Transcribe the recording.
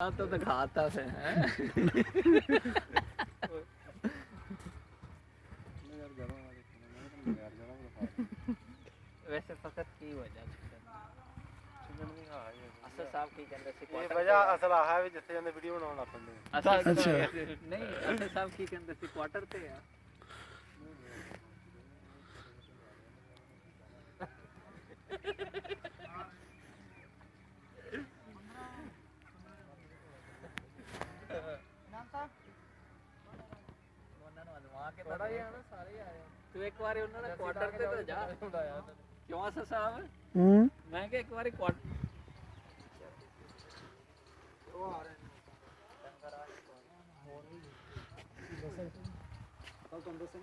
तो दिखाता है वैसे फकत की वजह ਅਸਲ ਸਾਹਿਬ ਕੀ ਕਹਿੰਦੇ ਸੀ ਇਹ ਵਜ੍ਹਾ ਅਸਲ ਆ ਹੈ ਵੀ ਜਿੱਥੇ ਜਾਂਦੇ ਵੀਡੀਓ ਬਣਾਉਣ ਲੱਗ ਪੈਂਦੇ ਅੱਛਾ ਨਹੀਂ ਅਸਲ ਸਾਹਿਬ ਕੀ ਕਹਿੰਦੇ ਸੀ ਕੁਆਟਰ ਤੇ ਆ ਥੋੜਾ ਜਿਹਾ ਨਾ ਸਾਰੇ ਆਏ ਤੂੰ ਇੱਕ ਵਾਰੀ ਉਹਨਾਂ ਦੇ ਕੁਆਟਰ ਤੇ ਤਾਂ ਜਾ ਕਿਉਂ ਅਸਲ ਸਾਹਿਬ ਮੈਂ ਕਿ ਇੱਕ ਵਾਰੀ ਕੁਆਟਰ ਉਹ ਆ ਰਹੇ ਨੇ ਹੋਰ ਵੀ ਦੱਸੋ ਤੁਹਾਨੂੰ ਦੱਸਣਾ